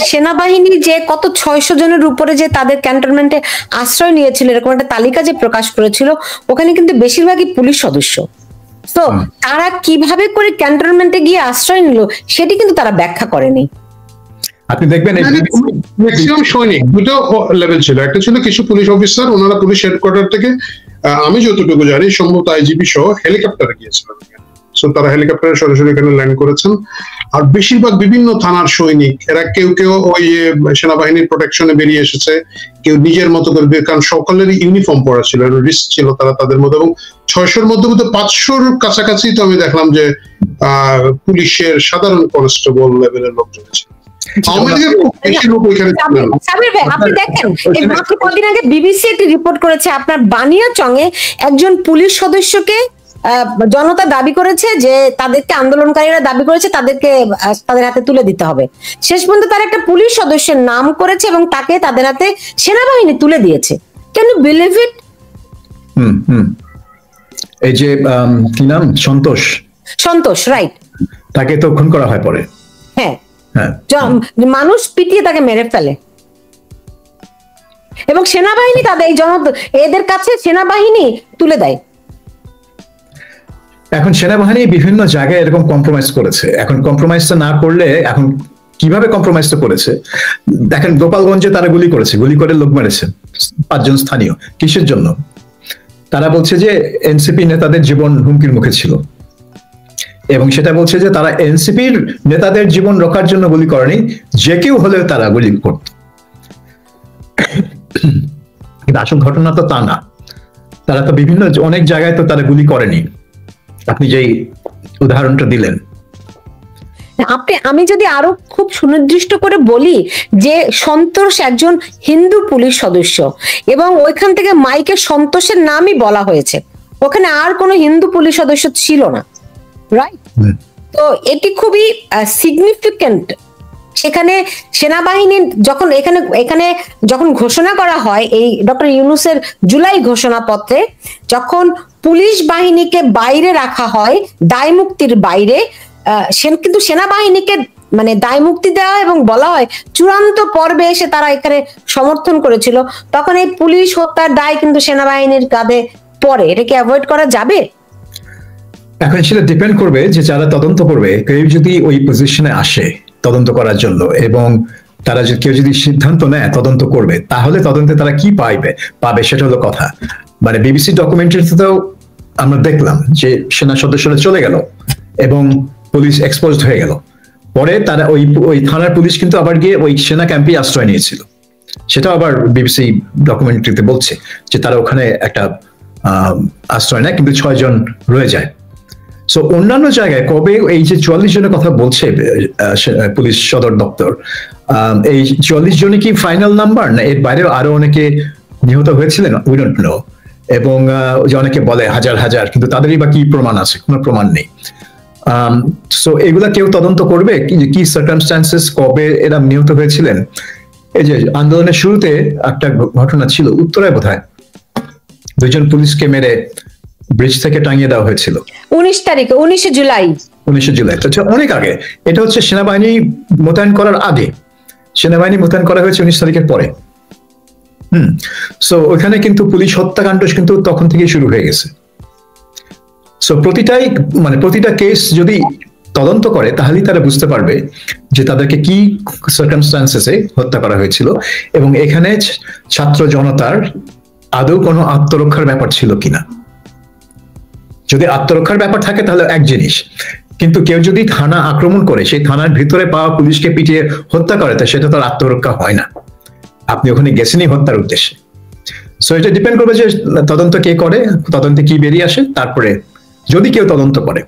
সেনাবাহিনী যে কত 600 জনের উপরে যে তাদের ক্যান্টনমেন্টে আশ্রয় নিয়েছিল এরকম একটা তালিকা যে প্রকাশ করেছিল, ওখানে কিন্তু বেশিরভাগই পুলিশ সদস্য। তো তারা কিভাবে করে ক্যান্টনমেন্টে গিয়ে আশ্রয় নিল সেটি কিন্তু তারা ব্যাখ্যা করেনি। আপনি দেখবেন ম্যাক্সিমাম সৈনিক দুটো লেভেল ছিল, একটা ছিল কিছু পুলিশ অফিসার, ওনারা পুলিশ হেডকোয়ার্টার থেকে আমি যতটুকু জানি সম্ভবত আইজিপি সহ হেলিকপ্টারে গিয়েছিলেন, সো তারা হেলিকপ্টারে সরাসরি এখানে ল্যান্ড করেছেন। আর বেশিরভাগ বিভিন্ন থানার সৈনিক, এরা কেউ কেউ ওই সেনাবাহিনীর প্রোটেকশনে বেরিয়ে এসেছে, কেউ নিজের মতো করে, কারণ সকলেরই ইউনিফর্ম পরা ছিল, রিস্ক ছিল তারা তাদের মধ্যে, এবং 600-র মধ্যে 500-র কাছাকাছি তো আমি দেখলাম যে পুলিশের সাধারণ কনস্টেবল লেভেলের লোকজন ছিল। আপনি দেখেন মাত্র কদিন আগে বিবিসি একটি রিপোর্ট করেছে আপনার বানিয়াচংয়ে একজন পুলিশ সদস্যকে জনতা দাবি করেছে যে তাদেরকে, আন্দোলনকারীরা দাবি করেছে তাদেরকে তাদের হাতে তুলে দিতে হবে। শেষ পর্যন্ত তার একটা পুলিশ সদস্যের নাম করেছে এবং তাকে তাদের হাতে সেনাবাহিনী তুলে দিয়েছে। Can you believe it? এই যে কি নাম, সন্তোষ রাইট, তাকে তো খুন করা হয় পরে। হ্যাঁ, মানুষ পিটিয়ে তাকে মেরে ফেলে এবং সেনাবাহিনী তাদের এই এদের কাছে সেনাবাহিনী তুলে দেয়। এখন সেনাবাহিনী বিভিন্ন জায়গায় এরকম কম্প্রোমাইজ করেছে। এখন কম্প্রোমাইজটা না করলে, এখন কিভাবে কম্প্রোমাইজটা করেছে দেখেন, গোপালগঞ্জে তারা গুলি করে লোক মেরেছে 5 জন স্থানীয়। কিসের জন্য? তারা বলছে যে এনসিপি নেতাদের জীবন হুমকির মুখে ছিল, এবং সেটা বলছে যে তারা এনসিপির নেতাদের জীবন রক্ষার জন্য গুলি করেনি, যে কেউ হলেও তারা গুলি করত। কিন্তু আসল ঘটনা তো তা না। তারা তো বিভিন্ন অনেক জায়গায় তো তারা গুলি করেনি, আপনি যেই উদাহরণটা দিলেন। আমি যদি আরো খুব সুনির্দিষ্ট করে বলি যে সন্তোষ একজন হিন্দু পুলিশ সদস্য, এবং ওইখান থেকে মাইকে সন্তোষের নামই বলা হয়েছে, ওখানে আর কোনো হিন্দু পুলিশ সদস্য ছিল না, রাইট? তো এটি খুবই সিগনিফিকেন্ট। সেখানে সেনাবাহিনী এখানে যখন ঘোষণা করা হয় এই ডক্টর ইউনূসের জুলাই ঘোষণাপত্রে, যখন পুলিশ বাহিনীকে বাইরে রাখা হয় দায় মুক্তির বাইরে, কিন্তু সেনাবাহিনীকে মানে দায় মুক্তি দেওয়া এবং বলা হয় চূড়ান্ত পর্বে এসে তারা এখানে সমর্থন করেছিল, তখন এই পুলিশ হত্যার দায় কিন্তু সেনাবাহিনীর কাঁধে পড়ে। এটা কি অ্যাভয়েড করা যাবে? এখন সেটা ডিপেন্ড করবে যে যারা তদন্ত করবে, কেউ যদি ওই পজিশনে আসে তদন্ত করার জন্য, এবং তারা কেউ যদি সিদ্ধান্ত নেয় তদন্ত করবে, তাহলে তদন্তে তারা কি পাবে সেটা হলো কথা। মানে বিবিসি ডকুমেন্টারিতেও আমরা দেখলাম যে সেনা সদস্যরা চলে গেল এবং পুলিশ এক্সপোজড হয়ে গেল। পরে তারা ওই থানার পুলিশ কিন্তু আবার গিয়ে ওই সেনা ক্যাম্পে আশ্রয় নিয়েছিল। সেটাও আবার বিবিসি ডকুমেন্টারিতে বলছে যে তারা ওখানে একটা আশ্রয় নেয়, কিন্তু 6 জন রয়ে যায়। সো অন্যান্য জায়গায় কবে এই যে 44 জনের কথা বলছে পুলিশ সদর দপ্তর, এই 44 জনই কি ফাইনাল নাম্বার, না এর বাইরেও আরো অনেকে নিহত হয়েছিলেন? We don't know. এবং যে অনেকে বলে হাজার, কিন্তু তাদেরই বা কি প্রমাণ আছে? কোনো প্রমাণ নেই। সো এগুলা কেউ তদন্ত করবে কি সার্কামস্ট্যান্সেস, কবে এরা নিহত হয়েছিলেন। এই যে আন্দোলনের শুরুতে একটা ঘটনা ছিল উত্তরায়, বোধহয় 2 জন পুলিশকে মেরে ব্রিজ থেকে টাঙিয়ে দেওয়া হয়েছিল 19 জুলাই। তো অনেক আগে। এটা হচ্ছে সেনাবাহিনী মোতায়েন করার আগে। সেনাবাহিনী মোতায়েন করা হয়েছে 19 তারিখের পরে। সো ওইখানে কিন্তু পুলিশ হত্যাকাণ্ড কিন্তু তখন থেকেই শুরু হয়ে গেছে। সো প্রতিটা কেস যদি তদন্ত করে তাহলেই তারা বুঝতে পারবে যে তাদেরকে কি সার্কামস্ট্যান্সেসে হত্যা করা হয়েছিল, এবং এখানে ছাত্র জনতার আদৌ কোনো আত্মরক্ষার ব্যাপার ছিল কিনা। যদি আত্মরক্ষার ব্যাপার থাকে তাহলে এক জিনিস, কিন্তু কেউ যদি থানা আক্রমণ করে সেই থানার ভিতরে পাওয়া পুলিশকে পিটিয়ে হত্যা করে, তা সেটা তো আত্মরক্ষা হয় না। আপনি ওখানে গেছেনই হত্যার উদ্দেশ্যে। সো এটা ডিপেন্ড করবে যে তদন্ত কে করে, তদন্তে কি বেরিয়ে আসে, তারপরে যদি কেউ তদন্ত করে।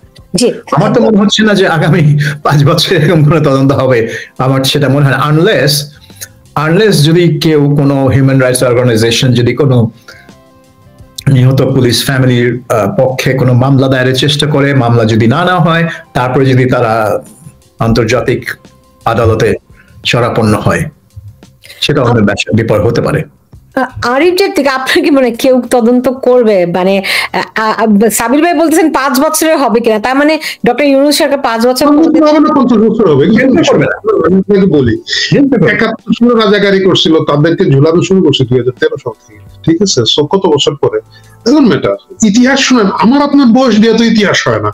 আমার তো মনে হচ্ছে না যে আগামী 5 বছর এরকম কোনো তদন্ত হবে, আমার সেটা মনে হয় আনলেস যদি কেউ কোনো হিউম্যান রাইটস অর্গানাইজেশন যদি কোনো নিহত পুলিশ ফ্যামিলির পক্ষে কোনো মামলা দায়েরের চেষ্টা করে, মামলা যদি না হয়, তারপরে যদি তারা আন্তর্জাতিক আদালতে শরণাপন্ন হয়, সেটা আমাদের বিপদ হতে পারে। আরিফের থেকে আপনার কি মানে কেউ তদন্ত করবে? মানে সাবির ভাই বলতেছেন 5 বছরে হবে কিনা, তার মানে ডক্টর ইউনূস সরকার 5 বছর 50 বছর হবে করবে না। আমি আপনাকে বলি 71 সালে রাজাকারি করছিল, তাদেরকে ঝুলানো শুরু করছে 2013 সাল থেকে, ঠিক আছে? সো কত বছর পরে ডাজন্ট ম্যাটার। ইতিহাস শুনেন, আমার আপনার বয়স দিয়ে তো ইতিহাস হয় না।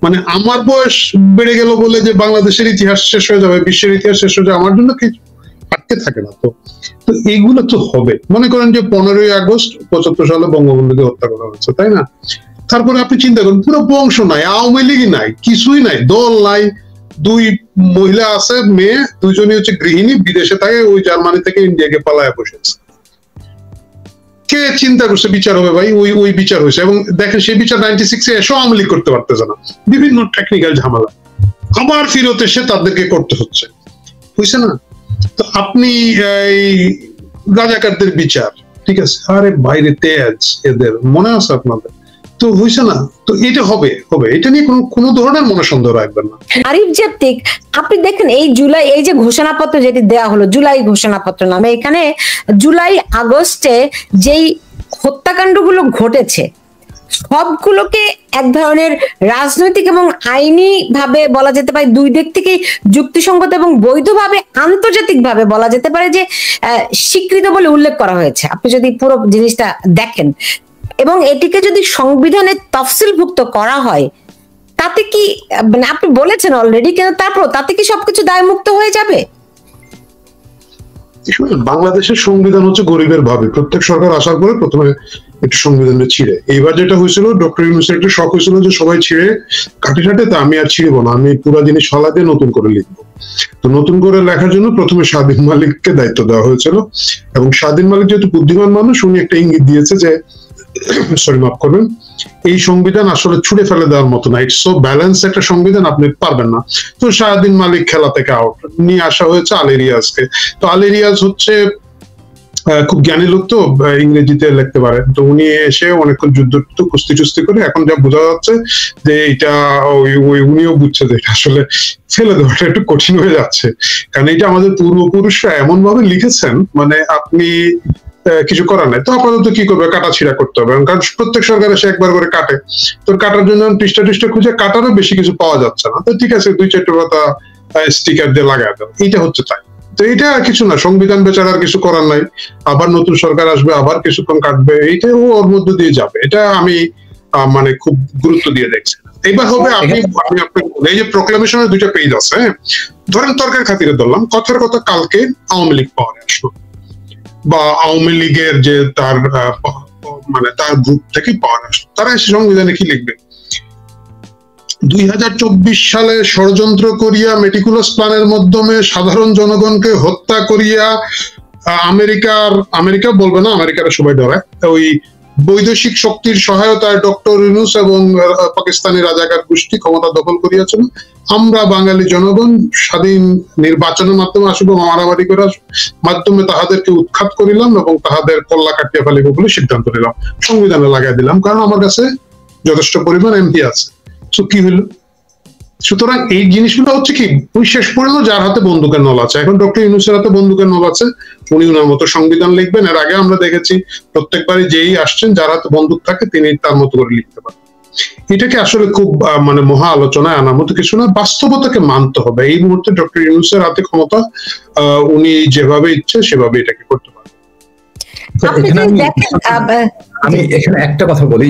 মানে আমার বয়স বেড়ে গেল বলে যে বাংলাদেশের ইতিহাস শেষ হয়ে যাবে, বিশ্বের ইতিহাস শেষ হয়ে যাবে, আমার জন্য কিছু আটকে থাকে না। তো তো এইগুলো তো হবে। মনে করেন যে 15ই আগস্ট 75 সালে বঙ্গবন্ধুকে হত্যা করা হয়েছে, তাই না? তারপরে আপনি চিন্তা করেন, পুরো বংশ নাই, আওয়ামী লীগই নাই, কিছুই নাই, দল নাই, 2 মহিলা আছে, মেয়ে, দুজনই হচ্ছে গৃহিণী, বিদেশে থাকে, ওই জার্মানি থেকে ইন্ডিয়াকে পালায় বসেছে। কে চিন্তা করছে বিচার হবে? ভাই ওই বিচার হয়েছে, এবং দেখেন সেই বিচার 96-এ এসে আওয়ামী লীগ করতে পারতেছে না, বিভিন্ন টেকনিক্যাল ঝামেলা, আবার ফিরত এসে তাদেরকে করতে হচ্ছে, বুঝছে না? তো আপনি এই রাজাকারদের বিচার, ঠিক আছে, আরে বাইরে তেজ এদের, মনে আছে আপনাদের? তো হয়েছে না? তো এটা হবে, এটা নিয়ে কোনো ধরনের মনে সন্দেহ রাখবেন না। আরিফ জেপ্তিক, আপনি দেখেন এই জুলাই, এই যে ঘোষণাপত্র যেটি দেওয়া হলো জুলাই ঘোষণাপত্র নামে, এখানে জুলাই আগস্টে যেই হত্যাকাণ্ডগুলো ঘটেছে সবগুলোকে এক ধরনের রাজনৈতিক এবং আইনি ভাবে বলা যেতে পারে, দুই দিক থেকেই যুক্তিসঙ্গত এবং বৈধভাবে আন্তর্জাতিক ভাবে বলা যেতে পারে যে স্বীকৃত বলে উল্লেখ করা হয়েছে। আপনি যদি পুরো জিনিসটা দেখেন এবং এটিকে যদি সংবিধানে তফসিলভুক্ত করা হয়, তাতে কি মানে আপনি বলেছেন অলরেডি, কিন্তু তারপর তাতে কি সবকিছু দায়মুক্ত হয়ে যাবে? বাংলাদেশের সংবিধান হচ্ছে গরিবের ভাবি। প্রত্যেক সরকার আসার পরে প্রথমে একটু সংবিধানটা ছিঁড়ে, এইবার যেটা হয়েছিল ডক্টর ইউনূসের একটা শখ হয়েছিল যে সবাই ছিঁড়ে কাটে কাটে, তা আমি আর ছিঁড়বো না, আমি পুরো জিনিস ফালা দিয়ে নতুন করে লিখবো। তো নতুন করে লেখার জন্য প্রথমে স্বাধীন মালিককে দায়িত্ব দেওয়া হয়েছিল, এবং স্বাধীন মালিক যেহেতু বুদ্ধিমান মানুষ, উনি একটা ইঙ্গিত দিয়েছে যে সরি মাফ করবেন, এই সংবিধান আসলে ছুড়ে ফেলে দেওয়ার মতো না, ইটস সো ব্যালেন্স একটা সংবিধান, আপনি পারবেন না। তো স্বাধীন মালিক খেলা থেকে আউট, নিয়ে আসা হয়েছে আলী রিয়াজকে। তো আলী রিয়াজ হচ্ছে খুব জ্ঞানী লোক, তো ইংরেজিতে লিখতে পারে, তো উনি এসে অনেকক্ষণ যুদ্ধ কুস্তি চুস্তি করে, এখন যা বোঝা যাচ্ছে যে এটা উনিও বুঝছে যে এটা আসলে ফেলে দেওয়াটা একটু কঠিন হয়ে যাচ্ছে, কারণ এটা আমাদের পূর্বপুরুষরা এমন ভাবে লিখেছেন, মানে আপনি কিছু করার নাই। তো আপাতত কি করবে, কাটা ছিঁড়া করতে হবে, কারণ প্রত্যেক সরকার এসে একবার করে কাটে, তো কাটার জন্য পৃষ্ঠা খুঁজে কাটারও বেশি কিছু পাওয়া যাচ্ছে না, তো ঠিক আছে 2-4 পাতা স্টিকার দিয়ে লাগায় দেন, এইটা হচ্ছে তাই। তো এটা আর কিছু না, সংবিধান বেচার আর কিছু করার নাই, আবার নতুন সরকার আসবে, আবার কিছুক্ষণ কাটবে, এইটাও ওর মধ্যে দিয়ে যাবে, এটা আমি মানে খুব গুরুত্ব দিয়ে দেখছি। এইবার হবে, আমি আপনাকে এই যে প্রোক্লামেশনের 2টা পেজ আছে, হ্যাঁ, ধরেন তর্কের খাতিরে ধরলাম, কথার কথা কালকে আওয়ামী লীগ পাওয়ারে আসলো, বা আওয়ামী লীগের যে তার মানে তার গ্রুপ থেকে পাওয়ার আসলো, তারা এসে সংবিধানে কি লিখবে? 2024 সালে ষড়যন্ত্র করিয়া মেটিকুলাস প্ল্যানের মাধ্যমে সাধারণ জনগণকে হত্যা করিয়া আমেরিকা বলবে না, আমেরিকার সবাই ডরায়, ওই বৈদেশিক শক্তির সহায়তায় ডক্টর ইউনূস এবং পাকিস্তানি রাজাকার গোষ্ঠী ক্ষমতা দখল করিয়াছিল। আমরা বাঙালি জনগণ স্বাধীন নির্বাচনের মাধ্যমে আসবো, মারামারি করে মাধ্যমে তাহাদেরকে উৎখাত করিলাম এবং তাহাদের কল্লা কাটিয়া ফেলিব বলে সিদ্ধান্ত নিলাম, সংবিধানে লাগাই দিলাম, কারণ আমার কাছে যথেষ্ট পরিমাণ এমপি আছে। তো কি হইল? সুতরাং এই জিনিসগুলো হচ্ছে কি, ওই শেষ পর্যন্ত যার হাতে বন্দুকের নল আছে, এখন ডক্টর ইউনূসের হাতে বন্দুকের নল আছে, উনি ওনার মতো সংবিধান লিখবেন। এর আগে আমরা দেখেছি প্রত্যেকবারই যেই আসছেন যার হাতে বন্দুক থাকে তিনি তার মতো করে লিখতে পারেন। এটাকে আসলে খুব মানে মহা আলোচনায় আনার মতো কিছু না, বাস্তবতাকে মানতে হবে। এই মুহূর্তে ডক্টর ইউনূসের হাতে ক্ষমতা, উনি যেভাবে ইচ্ছে সেভাবে এটাকে করতে পারেন। আমি এখানে একটা কথা বলি,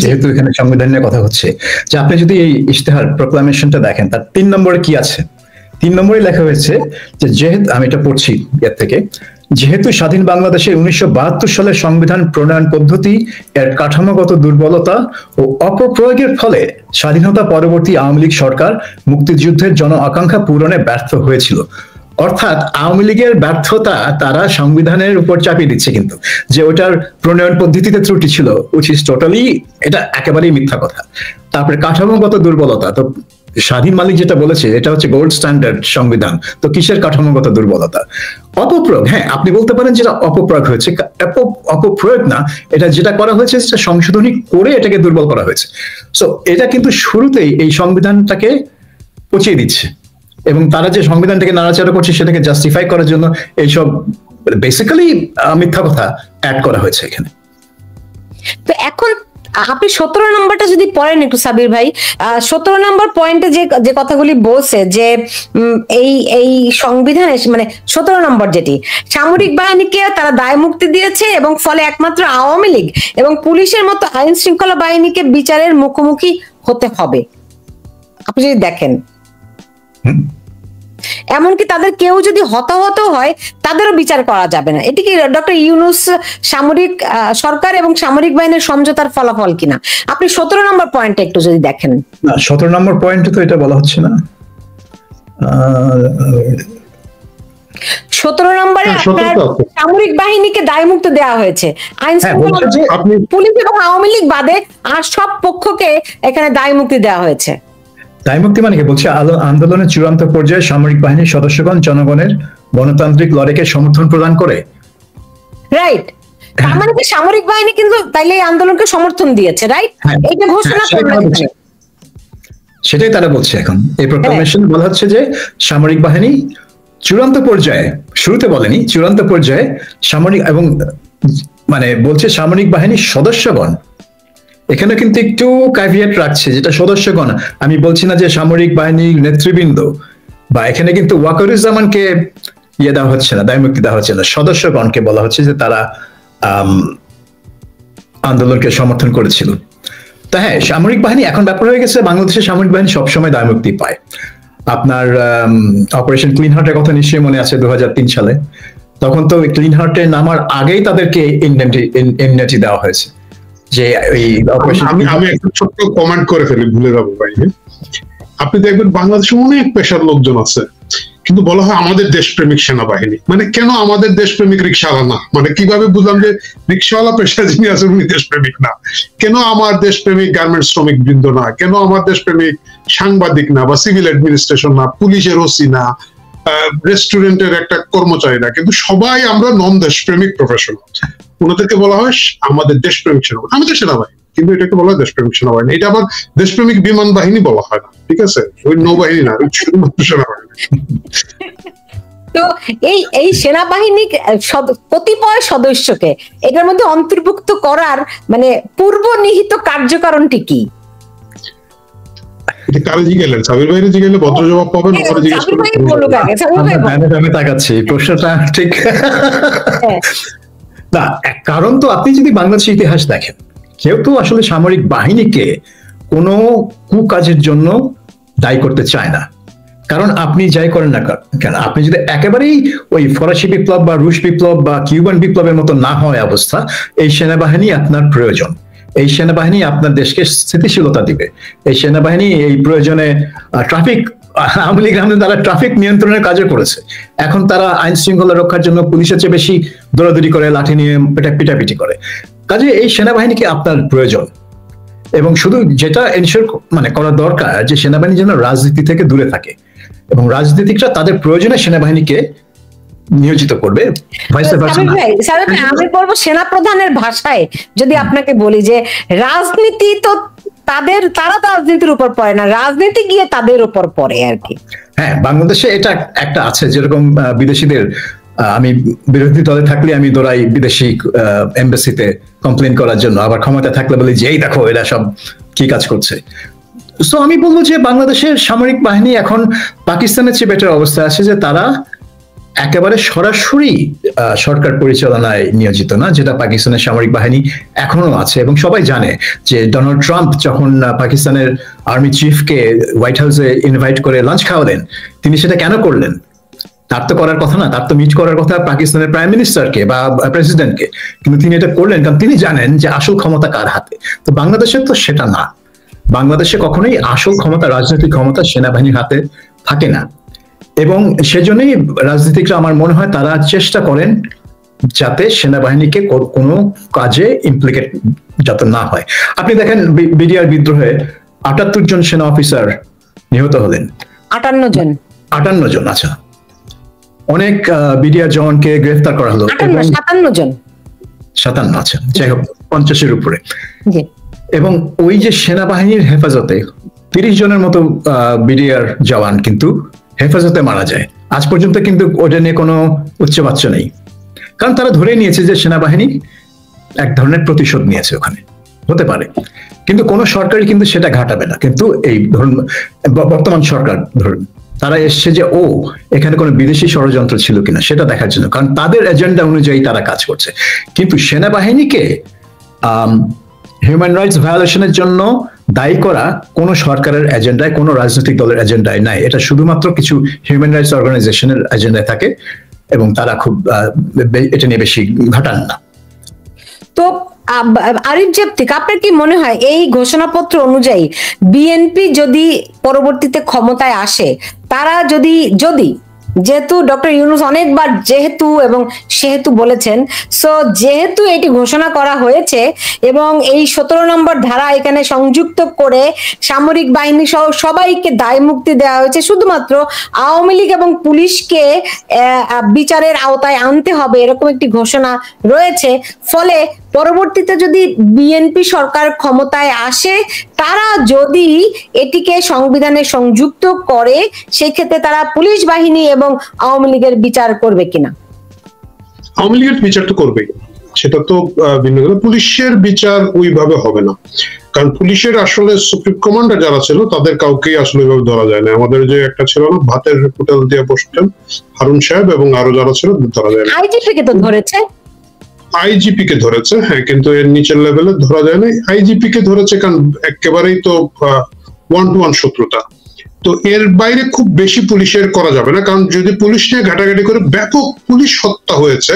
যেহেতু এখানে সংবিধানের কথা হচ্ছে, যে আপনি যদি এই ইশতেহার প্রোক্লামেশনটা দেখেন, তার 3 নম্বরে কি আছে? 3 নম্বরে লেখা হয়েছে যে যেহেতু, আমি এটা পড়ছি এর থেকে, যেহেতু স্বাধীন বাংলাদেশে 1972 সালের সংবিধান প্রণয়ন পদ্ধতি এর কাঠামোগত দুর্বলতা ও অপপ্রয়োগের ফলে স্বাধীনতা পরবর্তী আওয়ামী লীগ সরকার মুক্তিযুদ্ধের জন আকাঙ্ক্ষা পূরণে ব্যর্থ হয়েছিল। অর্থাৎ আওয়ামী লীগের ব্যর্থতা তারা সংবিধানের উপর চাপিয়ে দিচ্ছে, কিন্তু যে ওটার প্রণয়ন পদ্ধতিতে ত্রুটি ছিল, উইচ ইজ টোটালি, এটা একেবারেই মিথ্যা কথা। তারপরে কাঠামোগত দুর্বলতা, তো স্বাধীন মালিক যেটা বলেছে এটা হচ্ছে গোল্ড স্ট্যান্ডার্ড সংবিধান, তো কিসের কাঠামোগত দুর্বলতা? অপপ্রয়োগ, হ্যাঁ আপনি বলতে পারেন যেটা অপপ্রয়োগ হয়েছে, অপপ্রয়োগ না, এটা যেটা করা হয়েছে সেটা সংশোধনী করে এটাকে দুর্বল করা হয়েছে। সো এটা কিন্তু শুরুতেই এই সংবিধানটাকে পচিয়ে দিচ্ছে, এবং তারা যে সংবিধানটাকে নাড়াচাড়া করছে সেটাকে জাস্টিফাই করার জন্য এইসব বেসিক্যালি মিথ্যা কথা অ্যাড করা হয়েছে এখানে। তো এখন আপনি 17 নম্বরটা যদি পড়েন একটু সাবির ভাই, 17 নম্বর পয়েন্টে যে যে কথাগুলি বলছে যে এই সংবিধানে মানে 17 নম্বর যেটি সামরিক বাহিনীকে তারা দায় মুক্তি দিয়েছে এবং ফলে একমাত্র আওয়ামী লীগ এবং পুলিশের মতো আইন শৃঙ্খলা বাহিনীকে বিচারের মুখোমুখি হতে হবে। আপনি যদি দেখেন এমনকি তাদের কেউ যদি হতাহত হয় তাদেরও বিচার করা যাবে না। এটি কি ডক্টর ইউনূস সামরিক সরকার এবং সামরিক বাহিনীর সমঝোতার ফলাফল কিনা? আপনি 17 নম্বর পয়েন্টে একটু যদি দেখেন। না, 17 নম্বর পয়েন্টে তো এটা বলা হচ্ছে না। 17 নম্বরে আপনার সামরিক বাহিনীকে দায়মুক্ত দেওয়া হয়েছে, আইন শৃঙ্খলা পুলিশ এবং আওয়ামী লীগ বাদে আর সব পক্ষকে এখানে দায়মুক্তি দেওয়া হয়েছে। দায়মুক্তি মানে কি বলছে? আন্দোলনের চূড়ান্ত পর্যায়ে সামরিক বাহিনীর সদস্যগণ জনগণের গণতান্ত্রিক লড়াইকে সমর্থন প্রদান করে, রাইট? তার মানে কি সামরিক বাহিনী কিন্তু তাইলে এই আন্দোলনকে সমর্থন দিয়েছে, রাইট? এইটা ঘোষণা করছে, সেটাই তারা বলছে। এখন এই প্রোক্লামেশন বলা হচ্ছে যে সামরিক বাহিনী চূড়ান্ত পর্যায়ে, শুরুতে বলেনি, চূড়ান্ত পর্যায়ে সামরিক এবং মানে বলছে সামরিক বাহিনীর সদস্যগণ। এখানে কিন্তু একটু ক্যাভিয়েট রাখছে, যেটা সদস্যগণ। আমি বলছি না যে সামরিক বাহিনীর নেতৃবৃন্দ, বা এখানে কিন্তু ওয়াকারুজ্জামানকে ইয়ে দেওয়া হচ্ছে না, দায়মুক্তি দেওয়া হচ্ছে না, সদস্যগণকে বলা হচ্ছে যে তারা আন্দোলনকে সমর্থন করেছিল। তা হ্যাঁ, সামরিক বাহিনী এখন ব্যাপার হয়ে গেছে, বাংলাদেশের সামরিক বাহিনী সবসময় দায়মুক্তি পায়। আপনার অপারেশন ক্লিন হার্টের কথা নিশ্চয়ই মনে আছে 2003 সালে। তখন তো ক্লিন হার্টে নামার আগেই তাদেরকে ইন্ডেমনিটি দেওয়া হয়েছে। যে আমি একটা ছোট্ট কমেন্ট করে ফেলি, ভুলে যাবো ভাই। আপনি দেখবেন বাংলাদেশে অনেক পেশার লোকজন আছে, কিন্তু বলা হয় আমাদের দেশপ্রেমিক সেনাবাহিনী। মানে কেন আমাদের দেশপ্রেমিক রিক্সাওয়ালা না? মানে কিভাবে বুঝলাম যে রিক্সাওয়ালা পেশা যিনি আছেন উনি দেশপ্রেমিক না? কেন আমার দেশপ্রেমিক গার্মেন্টস শ্রমিক বৃন্দ না? কেন আমার দেশপ্রেমিক সাংবাদিক না, বা সিভিল অ্যাডমিনিস্ট্রেশন না, পুলিশের ওসি না, রেস্টুরেন্টের একটা কর্মচারী না? কিন্তু সবাই আমরা নন দেশপ্রেমিক প্রফেশনাল। ওনাদেরকে বলা হয় আমাদের দেশপ্রেমিক সেনাবাহিনী, আমাদের সেনাবাহিনী, কিন্তু এটাকে বলা হয় দেশপ্রেমিক সেনাবাহিনী। এটা আবার দেশপ্রেমিক বিমান বাহিনী বলা হয় না, ঠিক আছে? ওই নৌবাহিনী না, শুধুমাত্র সেনাবাহিনী। তো এই সেনাবাহিনী কতিপয় সদস্যকে এটার মধ্যে অন্তর্ভুক্ত করার মানে পূর্ব নিহিত কার্যকারণটি কি? কারে জিজ্ঞেলেন? সাবির ভাইরে জিজ্ঞেলে ভদ্র জবাব পাবেন। আমি তাকাচ্ছি প্রশ্নটা ঠিক না। কারণ তো আপনি যদি বাংলাদেশের ইতিহাস দেখেন, কেউ তো আসলে সামরিক বাহিনীকে কোনো কুকাজের জন্য দায়ী করতে চায় না। কারণ আপনি যাই করেন না কেন, আপনি যদি একেবারেই ওই ফরাসি বিপ্লব বা রুশ বিপ্লব বা কিউবান বিপ্লবের মতো না হয় অবস্থা, এই সেনাবাহিনী আপনার প্রয়োজন। এই সেনাবাহিনী আপনার দেশকে স্থিতিশীলতা দিবে। এই সেনাবাহিনী এই প্রয়োজনে ট্রাফিক, আওয়ামী লীগ তারা ট্রাফিক নিয়ন্ত্রণের কাজও করেছে। এখন তারা আইন শৃঙ্খলা রক্ষার জন্য পুলিশের চেয়ে বেশি দৌড়াদৌড়ি করে, লাঠি নিয়ে পিটাপিটি করে। কাজে এই সেনাবাহিনীকে আপনার প্রয়োজন। এবং শুধু যেটা এনশিওর মানে করা দরকার যে সেনাবাহিনী যেন রাজনীতি থেকে দূরে থাকে, এবং রাজনীতিকরা তাদের প্রয়োজনে সেনাবাহিনীকে নিয়োজিত করবে। আমি বলবো সেনা প্রধানের ভাষায় যদি আপনাকে বলি যে রাজনীতি তো তারা রাজনীতির উপর পড়ে না, রাজনীতি গিয়ে তাদের উপর পড়ে আর কি। হ্যাঁ, বাংলাদেশে এটা একটা আছে, যেরকম বিদেশিদের, আমি বিরোধী দলে থাকলে আমি দৌড়াই বিদেশি এমবাসিতে কমপ্লেন করার জন্য, আবার ক্ষমতা থাকলে বলি যে এই দেখো এরা সব কি কাজ করছে। সো আমি বলবো যে বাংলাদেশের সামরিক বাহিনী এখন পাকিস্তানের চেয়ে বেটার অবস্থা আছে, যে তারা একেবারে সরাসরি সরকার পরিচালনায় নিয়োজিত না, যেটা পাকিস্তানের সামরিক বাহিনী এখনো আছে। এবং সবাই জানে যে ডোনাল্ড ট্রাম্প যখন পাকিস্তানের আর্মি চিফকে হোয়াইট হাউসে ইনভাইট করে লাঞ্চ খাওয়ালেন, তিনি সেটা কেন করলেন? তার তো করার কথা না, তার তো মিট করার কথা প্রাইম মিনিস্টারকে বা প্রেসিডেন্টকে, কিন্তু তিনি এটা করলেন কারণ তিনি জানেন যে আসল ক্ষমতা কার হাতে। তো বাংলাদেশের তো সেটা না। বাংলাদেশে কখনোই আসল ক্ষমতা, রাজনৈতিক ক্ষমতা সেনাবাহিনীর হাতে থাকে না। এবং সেজন্যই রাজনীতিকরা আমার মনে হয় তারা চেষ্টা করেন যাতে সেনাবাহিনীকে কোনো কাজে ইমপ্লিকেট যাতে না হয়। আপনি দেখেন বিডিআর বিদ্রোহে ৭৮ জন সেনা অফিসার নিহত হলেন। ৫৮ জন। আচ্ছা, অনেক বিডিআর জওয়ানকে গ্রেফতার করা হলো। ৫৭ আচ্ছা, যাই হোক ৫০-এর উপরে। এবং ওই যে সেনাবাহিনীর হেফাজতে ৩০ জনের মতো বিডিআর জওয়ান কিন্তু হেফাজতে মারা যায়। আজ পর্যন্ত কিন্তু ওটা নিয়ে কোনো উচ্চবাচ্য নেই। কারণ তারা ধরে নিয়েছে যে সেনাবাহিনী এক ধরনের প্রতিশোধ নিয়েছে ওখানে, হতে পারে, কিন্তু কোন সরকারই কিন্তু সেটা ঘাটাবে না। কিন্তু এই ধরুন বর্তমান সরকার ধরুন তারা এসছে যে এখানে কোনো বিদেশি ষড়যন্ত্র ছিল কিনা সেটা দেখার জন্য, কারণ তাদের এজেন্ডা অনুযায়ী তারা কাজ করছে। কিন্তু সেনাবাহিনীকে হিউম্যান রাইটস ভায়োলেশনের জন্য দায়ী করা কোনো সরকারের এজেন্ডায়, কোনো রাজনৈতিক দলের এজেন্ডায় নাই। এটা শুধুমাত্র কিছু হিউম্যান রাইটস অর্গানাইজেশনের এজেন্ডায় থাকে এবং তারা খুব এটা নিয়ে বেশি ঘাটান না। তো আরিফ জেবতিক, আপনার কি মনে হয় এই ঘোষণাপত্র অনুযায়ী বিএনপি যদি পরবর্তীতে ক্ষমতায় আসে, তারা যদি যেহেতু ডক্টর ইউনূস অনেকবার যেহেতু এবং সেহেতু বলেছেন, সো যেহেতু এটি ঘোষণা করা হয়েছে এবং এই 17 নম্বর ধারা এখানে সংযুক্ত করে সামরিক বাহিনী সহ সবাইকে দায় মুক্তি দেওয়া হয়েছে, শুধুমাত্র আওয়ামী লীগ এবং পুলিশকে বিচারের আওতায় আনতে হবে, এরকম একটি ঘোষণা রয়েছে। ফলে পরবর্তীতে যদি বিএনপি সরকার ক্ষমতায় আসে, তারা যদি এটিকে সংবিধানে সংযুক্ত করে, সেক্ষেত্রে তারা পুলিশ বাহিনী এবং আওয়ামী লীগের বিচার করবে কিনা? আওয়ামী লীগের বিচার তো করবেই, সেটা তো ভিন্ন। পুলিশের বিচার ওইভাবে হবে না, কারণ পুলিশের আসলে সুপ্রিম কমান্ডার যারা ছিল তাদের কাউকেই আসলে ওইভাবে ধরা যায় না। আমাদের যে একটা ছিল না, ভাতের হোটেল দিয়ে বসতেন হারুন সাহেব এবং আরো যারা ছিল, ধরা যায় না। আইজিপি কে তো ধরেছে, আইজিপি কে ধরেছে, হ্যাঁ, কিন্তু এর নিচের লেভেলে ধরা যায় না। আইজিপি কে ধরেছে কারণ একেবারেই তো 1-to-1 শত্রুতা। তো এর বাইরে খুব বেশি পুলিশের করা যাবে না, কারণ যদি পুলিশ নিয়ে ঘাটাঘাটি করে ব্যাপক পুলিশ হত্যা হয়েছে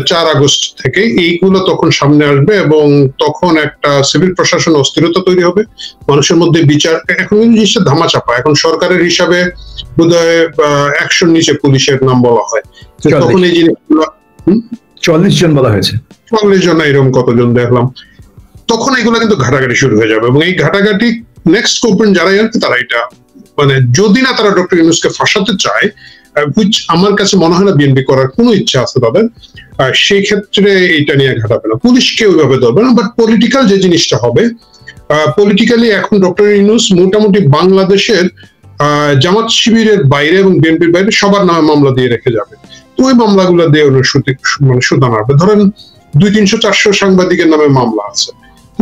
4 আগস্ট থেকে, এইগুলো তখন সামনে আসবে এবং তখন একটা সিভিল প্রশাসন অস্থিরতা তৈরি হবে, মানুষের মধ্যে বিচার। এখন জিনিসটা ধামাচাপা, এখন সরকারের হিসাবে বোধহয় 100-র নিচে পুলিশের নাম বলা হয়, তখন এই জিনিসগুলো 40 জন বলা হয়েছে, 40 জন এরকম কতজন দেখলাম, তখন এগুলো কিন্তু ঘাটাঘাটি শুরু হয়ে যাবে। এবং এই ঘাটাঘাটি নেক্সট করবেন যারাই আর কি, তারা এটা মানে যদি না তারা ডক্টর ইউনূসকে ফাঁসাতে চায়, which আমার কাছে মনে হয় না বিএনপি করার কোনো ইচ্ছা আছে তাদের, সেই ক্ষেত্রে এটা নিয়ে ঘাটাবে না, পুলিশকে ওইভাবে ধরবে না। বাট পলিটিক্যাল যে জিনিসটা হবে, পলিটিক্যালি এখন ডক্টর ইউনূস মোটামুটি বাংলাদেশের জামাত শিবিরের বাইরে এবং বিএনপির বাইরে সবার নামে মামলা দিয়ে রেখে যাবে। তো ওই মামলাগুলো দিয়ে ওনার মানে সুদান আসবে। ধরেন 200-300-400 সাংবাদিকের নামে মামলা আছে,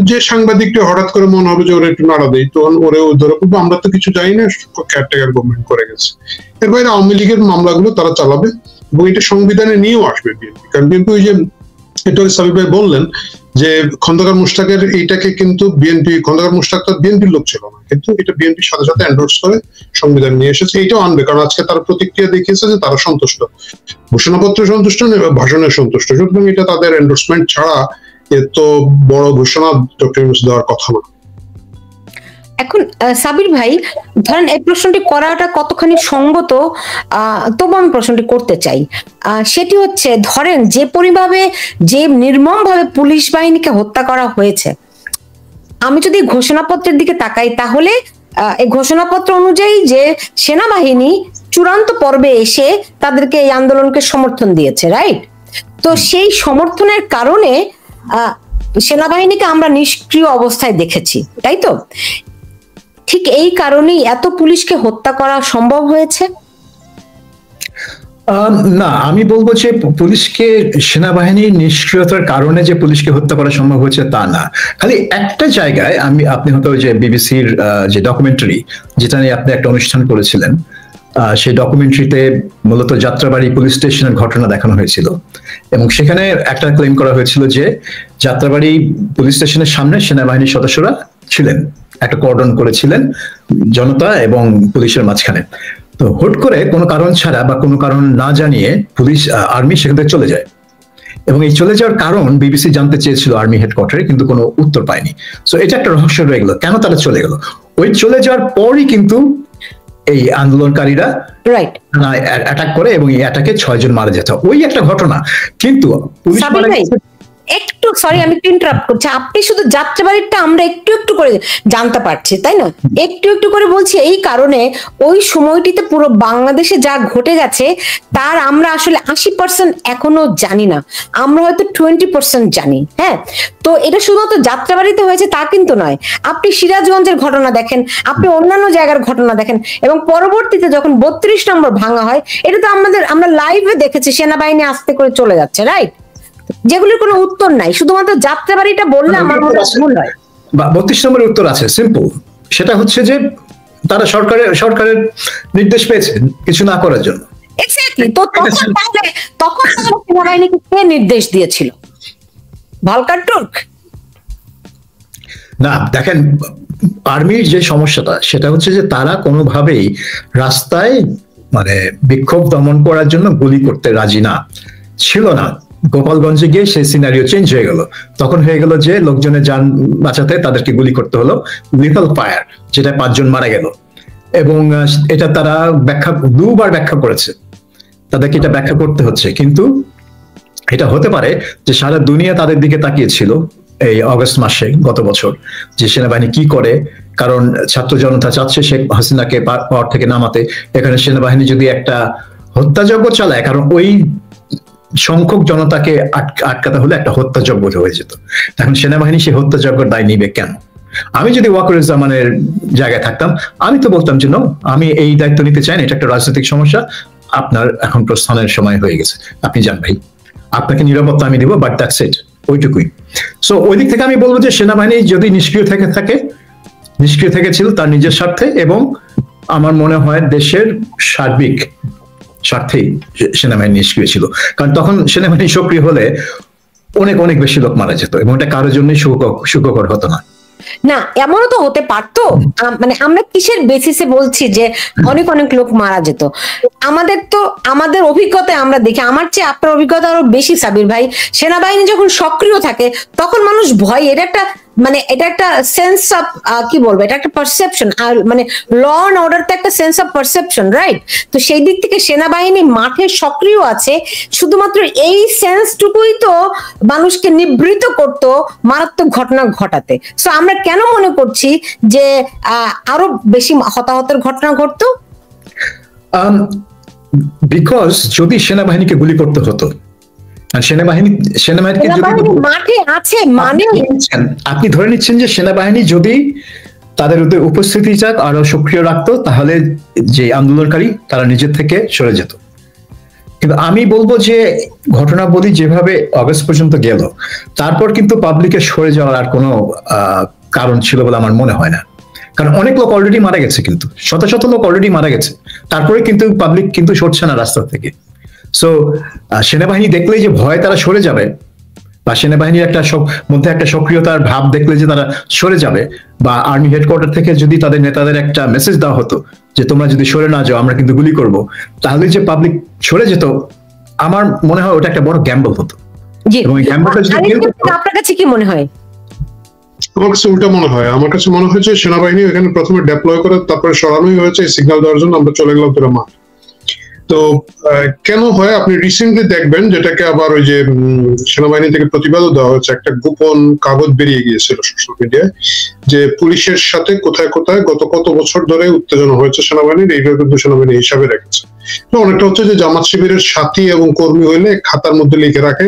যে সাংবাদিকটা হঠাৎ করে মনে হবে যে ওরা একটু নাড়া দেয়, তখন ওরেও ধরে করবো, আমরা তো কিছু জানি না, কেয়ারটেকার গভর্নমেন্ট করে গেছে। এর বাইরে আওয়ামী লীগের মামলাগুলো তারা চালাবে এবং এটা সংবিধানে নিয়েও আসবে বিএনপি। কারণ বিএনপি ওই যে এটা সাবির ভাই বললেন যে খন্দকার মুশতাকের এইটাকে কিন্তু বিএনপি, খন্দকার মুশতাক তো বিএনপির লোক ছিল না, কিন্তু এটা বিএনপির সাথে সাথে এন্ডোর্স করে সংবিধান নিয়ে এসেছে, এইটাও আনবে। কারণ আজকে তারা প্রতিক্রিয়া দেখিয়েছে যে তারা সন্তুষ্ট, ঘোষণাপত্রে সন্তুষ্ট না, ভাষণে সন্তুষ্ট। সুতরাং এটা তাদের এন্ডোর্সমেন্ট ছাড়া এত বড় ঘোষণা ডক্টর ইউনূস দেওয়ার কথা না। এখন সাবির ভাই, ধরেন এই প্রশ্নটি করাটা কতখানি সঙ্গত, তবু আমি প্রশ্নটি করতে চাই। সেটি হচ্ছে, ধরেন যে নির্মমভাবে পুলিশ বাহিনীকে হত্যা করা হয়েছে, আমি যদি ঘোষণাপত্রের দিকে তাকাই, তাহলে এই ঘোষণাপত্র অনুযায়ী যে সেনাবাহিনী চূড়ান্ত পর্বে এসে তাদেরকে এই আন্দোলনকে সমর্থন দিয়েছে, রাইট? তো সেই সমর্থনের কারণে সেনাবাহিনীকে আমরা নিষ্ক্রিয় অবস্থায় দেখেছি, তাই তো? ঠিক এই কারণেই এত পুলিশকে হত্যা করা সম্ভব হয়েছে? না, আমি বলবো যে পুলিশকে, সেনাবাহিনীর নিষ্ক্রিয়তার কারণে যে পুলিশকে হত্যা করা সম্ভব হয়েছে তা না। খালি একটা জায়গায় আপনি হয়তো যে বিবিসির যে ডকুমেন্টারি, যেটা নিয়ে আপনি একটা অনুষ্ঠান করেছিলেন, সেই ডকুমেন্টারিতে মূলত যাত্রাবাড়ি পুলিশ স্টেশনের ঘটনা দেখানো হয়েছিল এবং সেখানে একটা ক্লেম করা হয়েছিল যে যাত্রাবাড়ি পুলিশ স্টেশনের সামনে সেনাবাহিনীর সদস্যরা ছিলেন, একটা কর্ডন করেছিলেন জনতা এবং পুলিশের মাঝখানে। তো হুট করে কোনো কারণ ছাড়া বা কোনো কারণ না জানিয়ে পুলিশ, আর্মি সেখান থেকে চলে যায় এবং এই চলে যাওয়ার কারণ বিবিসি জানতে চেয়েছিল আর্মি হেডকোয়ার্টারে, কিন্তু কোনো উত্তর পায়নি। সো এটা একটা রহস্য রয়ে গেল, কেন তারা চলে গেল। ওই চলে যাওয়ার পরই কিন্তু এই আন্দোলনকারীরা অ্যাটাক করে এবং এই অ্যাটাকে 6 জন মারা যেত, ওই একটা ঘটনা। কিন্তু পুলিশ একটু সরি আমি ইন্টারাপ্ট করছি, আপনি শুধু যাত্রাবাড়িটা আমরা একটু একটু করে জানতে পারছি তাই না, একটু একটু করে বলছি এই কারণে ওই সময়টিতে পুরো বাংলাদেশে যা ঘটে গেছে তার আমরা আসলে 80% এখনো জানি না, আমরা হয়তো 20% জানি। হ্যাঁ, তো এটা শুধুমাত্র যাত্রাবাড়িতে হয়েছে তা কিন্তু নয়, আপনি সিরাজগঞ্জের ঘটনা দেখেন, আপনি অন্যান্য জায়গার ঘটনা দেখেন, এবং পরবর্তীতে যখন 32 নম্বর ভাঙা হয় এটা তো আমরা লাইভে দেখেছি সেনাবাহিনী আস্তে করে চলে যাচ্ছে, রাইট, যেগুলির কোনো উত্তর নাই, শুধুমাত্র যাত্রাবাড়িটা বললে আমার মনে হয় ভুল হয়। 32 নম্বরের উত্তর আছে, সিম্পল, সেটা হচ্ছে যে তারা সরকারের নির্দেশ পেয়েছে কিছু না করার জন্য। এক্স্যাক্টলি, তো তখন সেনাবাহিনীকে কে নির্দেশ দিয়েছিল? Volker Turk? না, দেখেন আর্মির যে সমস্যাটা সেটা হচ্ছে যে তারা কোনোভাবেই রাস্তায় মানে বিক্ষোভ দমন করার জন্য গুলি করতে রাজি না ছিল না। গোপালগঞ্জে গিয়ে সেই সিনারিও চেঞ্জ হয়ে গেল, তখন হয়ে গেল যে লোকজনের যান বাঁচাতে তাদেরকে গুলি করতে হলো, লিথাল ফায়ার, যেটা 5 জন মারা গেল। এবং এটা তারা দুবার ব্যাখ্যা করেছে, তাদেরকে এটা ব্যাখ্যা করতে হচ্ছে। কিন্তু এটা হতে পারে যে সারা দুনিয়া তাদের দিকে তাকিয়েছিল এই অগস্ট মাসে গত বছর, যে সেনাবাহিনী কি করে, কারণ ছাত্র জনতা চাচ্ছে শেখ হাসিনাকে পাওয়ার থেকে নামাতে। এখানে সেনাবাহিনী যদি একটা হত্যাযজ্ঞ চালায়, কারণ ওই সংখ্যক জনতাকে আটকাতে হলে একটা হত্যাযজ্ঞ হয়ে যেত, এখন সেনাবাহিনী সেই হত্যাযজ্ঞের দায় নিবে কেন? আমি যদি ওয়াকারুজ্জামানের জায়গায় থাকতাম আমি তো বলতাম যে নো, আমি এই দায়িত্ব নিতে চাই না, এটা একটা রাজনৈতিক সমস্যা, আপনার এখন প্রস্থানের সময় হয়ে গেছে, আপনি যান ভাই, আপনাকে নিরাপত্তা আমি দিব, বাট দ্যাটস ইট, ওইটুকুই। সো ওই দিক থেকে আমি বলবো যে সেনাবাহিনী যদি নিষ্ক্রিয় থেকেছিল তার নিজের স্বার্থে, এবং আমার মনে হয় দেশের সার্বিক স্বার্থেই সেনাবাহিনী নিষ্ক্রিয় ছিল, কারণ তখন সেনাবাহিনী সক্রিয় হলে অনেক অনেক বেশি লোক মারা যেত, এবং এটা কারোর জন্যই সুখকর হতো না। না, এমনও তো হতে পারতো, মানে আমরা কিসের বেসিসে বলছি যে অনেক অনেক লোক মারা যেত? আমাদের অভিজ্ঞতায় আমরা দেখি, আমার চেয়ে আপনার অভিজ্ঞতা আরো বেশি সাবির ভাই, সেনাবাহিনী যখন সক্রিয় থাকে তখন মানুষ ভয়, এটা একটা সেন্স অফ কি বলবো, এটা একটা পারসেপশন, আর মানে ল অ্যান্ড অর্ডার তো একটা সেন্স অফ পারসেপশন, রাইট? তো সেই দিক থেকে সেনাবাহিনী মাঠে সক্রিয় আছে, শুধুমাত্র এই সেন্সটুকুই তো মানুষকে নিবৃত করতো মারাত্মক ঘটনা ঘটাতে। সো আমরা কেন মনে করছি যে আরো বেশি হতাহতের ঘটনা ঘটতো? বিকজ যদি সেনাবাহিনীকে গুলি করতে হতো, সেনাবাহিনীকে মাঠে আছে মানে আপনি ধরে নিচ্ছেন যে সেনাবাহিনী যদি তাদের উপস্থিতি চাক আরো সক্রিয় রাখতো, তাহলে যে আন্দোলনকারী তারা নিজের থেকে সরে যেত। কিন্তু আমি বলবো যে ঘটনাবলী যেভাবে অগস্ট পর্যন্ত গেল, তারপর কিন্তু পাবলিকের সরে যাওয়ার আর কোনো কারণ ছিল বলে আমার মনে হয় না, কারণ অনেক লোক অলরেডি মারা গেছে, কিন্তু শত শত লোক অলরেডি মারা গেছে, তারপরে কিন্তু পাবলিক কিন্তু সরছে না রাস্তা থেকে। সো সেনাবাহিনী দেখলেই যে ভয় তারা সরে যাবে, বা সেনাবাহিনীর মধ্যে একটা সক্রিয়তার ভাব দেখলে যে তারা সরে যাবে, বা আর্মি হেডকোয়ার্টার থেকে যদি তাদের নেতাদের একটা মেসেজ দেওয়া হতো যে তোমরা যদি সরে না যাও আমরা কিন্তু গুলি করব, তাহলে যে পাবলিক সরে যেত, আমার মনে হয় ওটা একটা বড় গ্যাম্বল হতো। আপনার কাছে কি মনে হয়? আমার কাছে উল্টা মনে হয়, আমার কাছে মনে হয়েছে সেনাবাহিনী এখানে প্রথমে ডেপ্লয় করে তারপরে সরানোই হয়েছে সিগন্যাল দেওয়ার জন্য আমরা চলে গেলাম তোরা মাঠ। তো কেন হয় আপনি রিসেন্টলি দেখবেন, যেটাকে আবার ওই যে সেনাবাহিনী থেকে প্রতিবাদও দেওয়া হয়েছে, একটা গোপন কাগজ বেরিয়ে গিয়েছিল সোশ্যাল মিডিয়ায়, যে পুলিশের সাথে কোথায় কোথায় গত কত বছর ধরে উত্তেজনা হয়েছে সেনাবাহিনীর, এইটা কিন্তু সেনাবাহিনী হিসাবে রেখেছে। তো অনেকটা হচ্ছে যে জামাত শিবিরের সাথী এবং কর্মী হইলে খাতার মধ্যে লিখে রাখে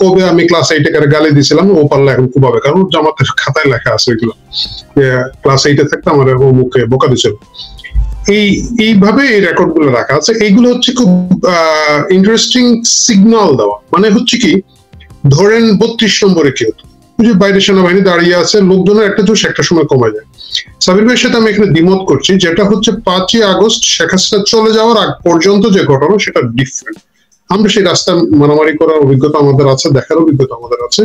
কবে আমি ক্লাস 8 এ গালি দিয়েছিলাম, ও পারলে এখন কুবাবে, কারণ জামাতের খাতায় লেখা আছে এগুলো, ক্লাস 8 এ থাকতে আমার ও মুখে বোকা দিয়েছিল। এইভাবে এই রেকর্ড গুলো রাখা আছে। এইগুলো হচ্ছে খুব ইন্টারেস্টিং সিগন্যাল দেওয়া, মানে হচ্ছে কি, ধরেন 32 নম্বরে কি হতো, বাইরে সেনাবাহিনী দাঁড়িয়ে আছে, লোকজনের একটা জোশ একটা সময় কমে যায়। সাবির ভাইয়ের সাথে আমি এখানে দ্বিমত করছি, যেটা হচ্ছে 5ই আগস্ট শেখ হাসিনা চলে যাওয়ার আগ পর্যন্ত যে ঘটনা সেটা ডিফারেন্ট। আমরা সেই রাস্তায় মারামারি করার অভিজ্ঞতা আমাদের আছে, দেখার অভিজ্ঞতা আমাদের আছে।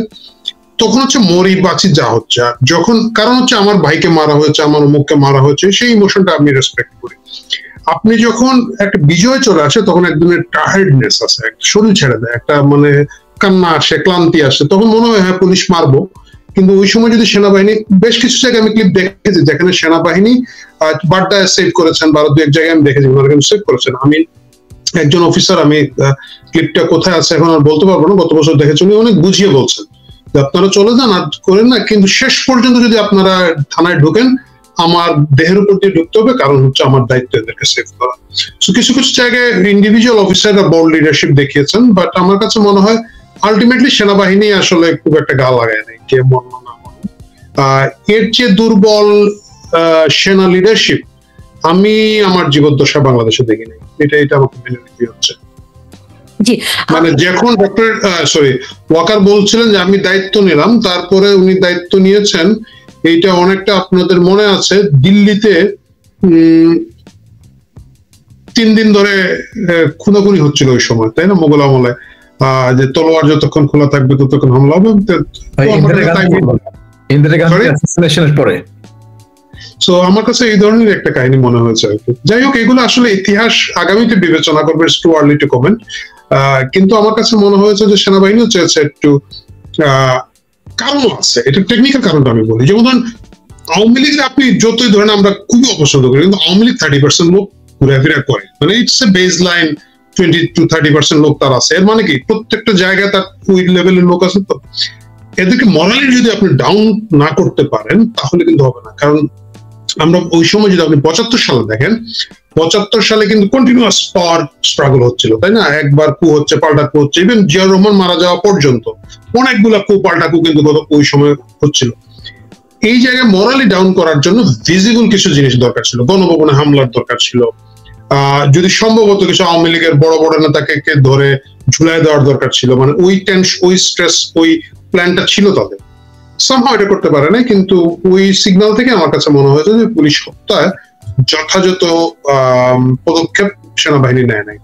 তখন হচ্ছে মরি বাঁচি যা হচ্ছে, যখন কারণ হচ্ছে আমার ভাইকে মারা হয়েছে, আমার অমুককে মারা হয়েছে, সেই ইমোশনটা আমি রেসপেক্ট করি। আপনি যখন একটা বিজয় চলে আসে তখন একদিনের টায়ার্ডনেস আছে, শরীর ছেড়ে দেয়, একটা মানে কান্না আসে, ক্লান্তি আসে, তখন মনে হয় হ্যাঁ পুলিশ মারবো। কিন্তু ওই সময় যদি সেনাবাহিনী, বেশ কিছু জায়গায় আমি ক্লিপ দেখেছি যেখানে সেনাবাহিনী বাড্ডায় সেভ করেছেন, বা 2-1 জায়গায় আমি দেখেছি ওনারা কিন্তু সেভ করেছেন। আমি একজন অফিসার, আমি ক্লিপটা কোথায় আছে এখন আর বলতে পারবো না, গত বছর দেখেছি, উনি অনেক বুঝিয়ে বলছেন যে আপনারা চলে যান আর করেন না, কিন্তু শেষ পর্যন্ত যদি আপনারা থানায় ঢোকেন আমার দেহের উপর দিয়ে ঢুকতে হবে, কারণ হচ্ছে আমার দায়িত্ব এদেরকে সেভ করা। তো কিছু কিছু জায়গায় ইন্ডিভিজুয়াল অফিসাররা বোল্ড লিডারশিপ দেখিয়েছেন, বাট আমার কাছে মনে হয় আলটিমেটলি সেনাবাহিনী আসলে খুব একটা গা লাগায় নাই, কে মন না মনে। এর চেয়ে দুর্বল সেনা লিডারশিপ আমি আমার জীবদ্দশা বাংলাদেশে দেখি নাই। এটা আমাকে মেনে নিতে হচ্ছে। জি, মানে যখন ডক্টর ওয়াকার বলছিলেন যে আমি দায়িত্ব নিলাম, তারপরে উনি দায়িত্ব নিয়েছেন, এইটা অনেকটা আপনাদের মনে আছে দিল্লিতে 3 দিন ধরে খুনাখুনি হচ্ছিল ওই সময়, তাই না, মোগল আমলে, যে তলোয়ার যতক্ষণ খোলা থাকবে ততক্ষণ হামলা হবে। তো আমার কাছে এই ধরনের একটা কাহিনী মনে হয়েছে। যাই হোক, এগুলো আসলে ইতিহাস আগামীতে বিবেচনা করবে, টু আর্লি টু কমেন্ট। কিন্তু আমার কাছে মনে হয়েছে যে সেনাবাহিনীও চেয়েছে একটু, কারণ আছে, এটা টেকনিক্যাল কারণটা আমি বলি। যেমন ধরেন আওয়ামী লীগের আপনি যতই ধরেন আমরা খুবই অপছন্দ করি, কিন্তু আওয়ামী লীগ 30% লোক ঘুরাফেরা করে, মানে ইটস এ বেস লাইন 20-30% লোক তার আছে। এর মানে কি প্রত্যেকটা জায়গায় তার ওই লেভেলের লোক আছে। তো এদেরকে মরালি যদি আপনি ডাউন না করতে পারেন তাহলে কিন্তু হবে না। কারণ আমরা ওই সময় যদি আপনি 75 সালে দেখেন, 75 সালে কিন্তু কন্টিনিউয়াস পাওয়ার স্ট্রাগল হচ্ছিল, তাই না, একবার কু হচ্ছে পাল্টা কু হচ্ছে, ইভেন জিয়াউর রহমান মারা যাওয়া পর্যন্ত অনেকগুলা কু পাল্টা কু কিন্তু ওই সময় হচ্ছিল। এই জায়গায় মরালি ডাউন করার জন্য ভিজিবল কিছু জিনিস দরকার ছিল, গণভবনে হামলার দরকার ছিল, যদি সম্ভবত কিছু আওয়ামী লীগের বড় বড় নেতাকে ধরে ঝুলাই দেওয়ার দরকার ছিল। মানে ওই টেনশন, ওই স্ট্রেস, ওই প্ল্যানটা ছিল তাদের। সামহাও এটা করতে পারে না, কিন্তু ওই সিগন্যাল থেকে আমার কাছে মনে হয়েছে যে পুলিশ হত্যায় যথাযথ পদক্ষেপ সেনাবাহিনী নেয় নাই।